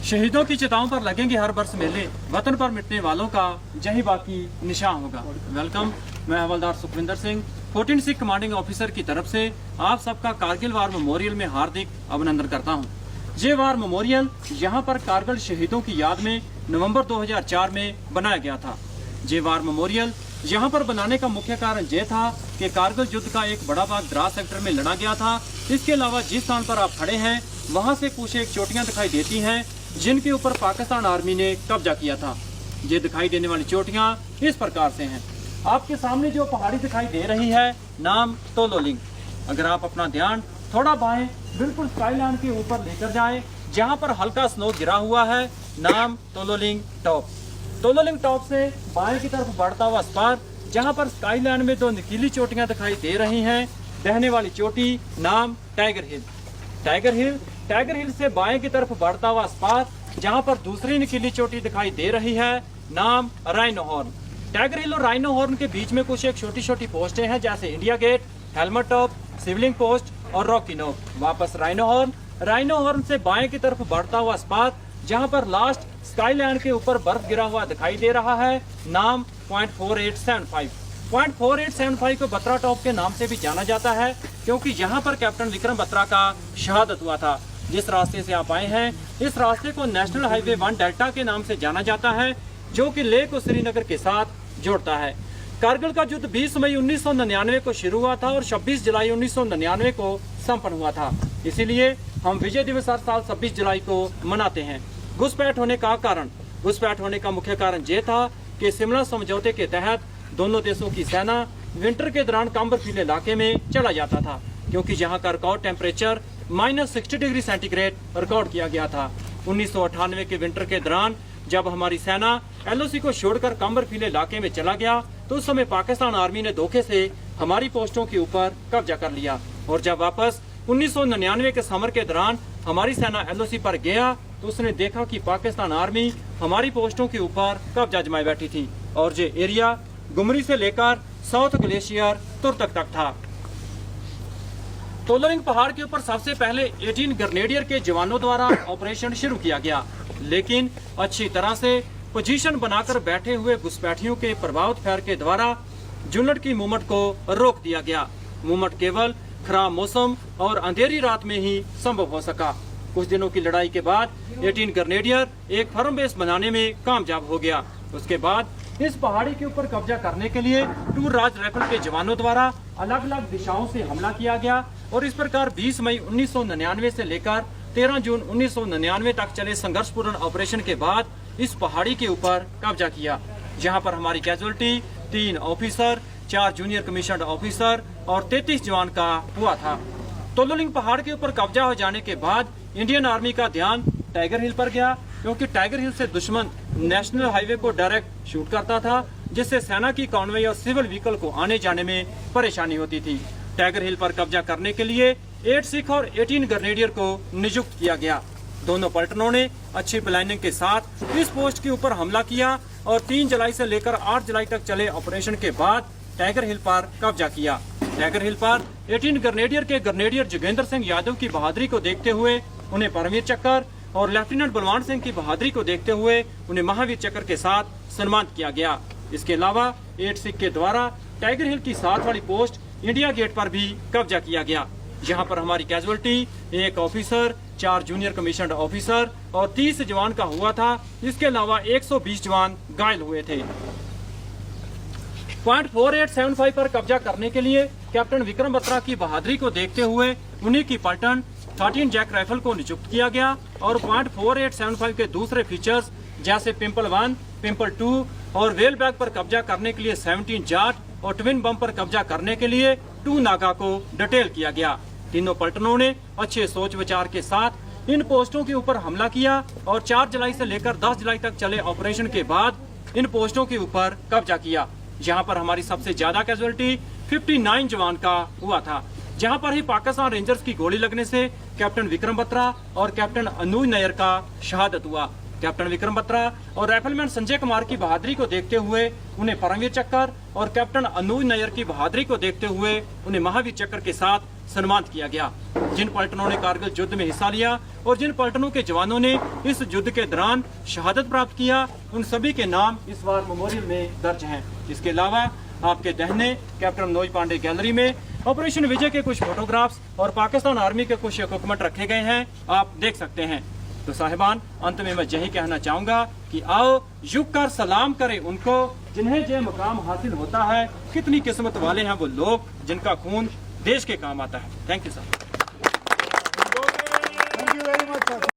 शहीदों की चिताओं पर लगेंगे हर वर्ष मेले, वतन पर मिटने वालों का यही बाकी निशान होगा। वेलकम, मैं हवलदार सुखविंदर सिंह 14 सिख कमांडिंग ऑफिसर की तरफ से आप सबका कारगिल वार मेमोरियल में हार्दिक अभिनंदन करता हूं। ये वार मेमोरियल यहां पर कारगिल शहीदों की याद में नवंबर 2004 में बनाया गया था। ये वार मेमोरियल यहाँ पर बनाने का मुख्य कारण ये था कि कारगिल युद्ध का एक बड़ा भाग द्रास सेक्टर में लड़ा गया था। इसके अलावा जिस स्थान पर आप खड़े हैं वहाँ से कुछ एक चोटियाँ दिखाई देती हैं जिनके ऊपर पाकिस्तान आर्मी ने कब्जा किया था। ये दिखाई देने वाली चोटियाँ इस प्रकार से हैं। आपके सामने जो पहाड़ी दिखाई दे रही है नाम तोलोलिंग। अगर आप अपना ध्यान थोड़ा बाएं बिल्कुल स्काईलाइन के ऊपर लेकर जाएं, जहाँ पर हल्का स्नो गिरा हुआ है, नाम तोलोलिंग टॉप। तोलोलिंग टॉप से बाएं की तरफ बढ़ता हुआ स्पार, जहाँ पर स्काईलाइन में दो नुकीली चोटियाँ दिखाई दे रही हैं। बहने वाली चोटी नाम टाइगर हिल। टाइगर हिल से बाएं की तरफ बढ़ता हुआ स्पार, जहाँ पर दूसरी नुकीली चोटी दिखाई दे रही है, नाम राइनो हॉर्न। टाइगर हिल और राइनो हॉर्न के बीच में कुछ एक छोटी छोटी पोस्टें हैं, जैसे India Gate, helmet top, Shivling post और रॉकी नोक। वापस राइनो हॉर्न से बाएं की तरफ बढ़ता हुआ स्पार, जहां पर लास्ट स्काईलैंड के ऊपर बर्फ गिरा हुआ दिखाई दे रहा है, नाम .4875। .4875 को बत्रा टॉप के नाम से भी जाना जाता है, क्योंकि यहाँ पर कैप्टन विक्रम बत्रा का शहादत हुआ था। जिस रास्ते से आप आए हैं इस रास्ते को नेशनल हाईवे 1 डेल्टा के नाम से जाना जाता है, जो कि लेह को श्रीनगर के साथ जोड़ता है। कारगिल का युद्ध 20 मई 1999 को शुरू हुआ था और 26 जुलाई 1999 को संपन्न हुआ था। इसीलिए हम विजय दिवस हर साल 26 जुलाई को मनाते हैं। घुसपैठ होने का मुख्य कारण ये था कि शिमला समझौते के तहत दोनों देशों की सेना विंटर के दौरान बर्फीले इलाके में चला जाता था, क्योंकि यहाँ का record temperature -60 degree centigrade record किया गया था। 1998 के विंटर के दौरान जब हमारी सेना LOC को छोड़कर बर्फीले इलाके में चला गया, तो उस समय पाकिस्तान आर्मी ने धोखे से हमारी पोस्टों के ऊपर कब्जा कर लिया। और जब वापस 1999 के समर के दौरान हमारी सेना LOC पर गया, तो उसने देखा कि पाकिस्तान आर्मी हमारी पोस्टों के ऊपर कब्जा जमाए बैठी थी। और ये एरिया गुमरी से लेकर साउथ ग्लेशियर तुर्तक तक था। तोलोलिंग पहाड़ के ऊपर सबसे पहले 18 ग्रेनेडियर के जवानों द्वारा ऑपरेशन शुरू किया गया, लेकिन अच्छी तरह से पोजीशन बनाकर बैठे हुए घुसपैठियों के प्रभावित फायर के द्वारा यूनिट की मूवमेंट को रोक दिया गया। मूवमेंट केवल खराब मौसम और अंधेरी रात में ही संभव हो सका। कुछ दिनों की लड़ाई के बाद 18 ग्रेनेडियर एक फर्म बेस बनाने में कामयाब हो गया। उसके बाद इस पहाड़ी के ऊपर कब्जा करने के लिए टूर राज राइफल के जवानों द्वारा अलग अलग दिशाओं से हमला किया गया और इस प्रकार 20 मई 1999 से लेकर 13 जून 1999 तक चले संघर्षपूर्ण ऑपरेशन के बाद इस पहाड़ी के ऊपर कब्जा किया, जहां पर हमारी casualty 3 officer, 4 junior commissioned officer और 33 जवान का हुआ था। तोलोलिंग पहाड़ के ऊपर कब्जा हो जाने के बाद इंडियन आर्मी का ध्यान टाइगर हिल पर गया, क्योंकि टाइगर हिल से दुश्मन नेशनल हाईवे को डायरेक्ट शूट करता था, जिससे सेना की कॉन्वॉय और सिविल व्हीकल को आने जाने में परेशानी होती थी। टाइगर हिल पर कब्जा करने के लिए 8 सिख और 18 ग्रेनेडियर को नियुक्त किया गया। दोनों पलटनों ने अच्छी प्लानिंग के साथ इस पोस्ट के ऊपर हमला किया और 3 जुलाई से लेकर 8 जुलाई तक चले ऑपरेशन के बाद टाइगर हिल पर कब्जा किया। टाइगर हिल पर 18 ग्रेनेडियर के ग्रेनेडियर जोगेंद्र सिंह यादव की बहादुरी को देखते हुए उन्हें परमवीर चक्र और लेफ्टिनेंट बलवान सिंह की बहादुरी को देखते हुए उन्हें महावीर चक्र के साथ सम्मानित किया गया। इसके अलावा 8 सिख के द्वारा टाइगर हिल की साथ वाली पोस्ट इंडिया गेट पर भी कब्जा किया गया, जहां पर हमारी casualty 1 officer, 4 junior commissioned officer और 30 जवान का हुआ था। इसके अलावा 120 जवान घायल हुए थे। .4875 पर कब्जा करने के लिए कैप्टन विक्रम बत्रा की बहादुरी को देखते हुए उन्हीं की पलटन 13 जैक राइफल को नियुक्त किया गया और .4875 के दूसरे फीचर्स जैसे पिंपल 1, पिंपल 2 और वेल बैग पर कब्जा करने के लिए 17 जाट और ट्विन बम पर कब्जा करने के लिए 2 नागा को डिटेल किया गया। तीनों पलटनों ने अच्छे सोच विचार के साथ इन पोस्टों के ऊपर हमला किया और 4 जुलाई से लेकर 10 जुलाई तक चले ऑपरेशन के बाद इन पोस्टों के ऊपर कब्जा किया, जहां पर हमारी सबसे ज्यादा कैजुअलिटी 59 जवान का हुआ था। जहां पर ही पाकिस्तान रेंजर्स की गोली लगने से कैप्टन विक्रम बत्रा और कैप्टन अनुज नायर का शहादत हुआ। कैप्टन विक्रम बत्रा और राइफलमैन संजय कुमार की बहादुरी को देखते हुए उन्हें परमवीर चक्र और कैप्टन अनुज नायर की बहादुरी को देखते हुए उन्हें महावीर चक्र के साथ सम्मानित किया गया। जिन पलटनों ने कारगिल युद्ध में हिस्सा लिया और जिन पलटनों के जवानों ने इस युद्ध के दौरान शहादत प्राप्त किया, उन सभी के नाम इस बार मेमोरियल में दर्ज हैं। इसके अलावा आपके दाहिने कैप्टन मनोज पांडे गैलरी में ऑपरेशन विजय के कुछ फोटोग्राफ्स और पाकिस्तान आर्मी के कुछ इक्विपमेंट रखे गए हैं, आप देख सकते हैं। तो साहिबान, अंत में मैं यही कहना चाहूंगा कि आओ झुक कर सलाम करें उनको जिन्हें ये मुकाम हासिल होता है। कितनी किस्मत वाले हैं वो लोग जिनका खून देश के काम आता है। Thank you sir.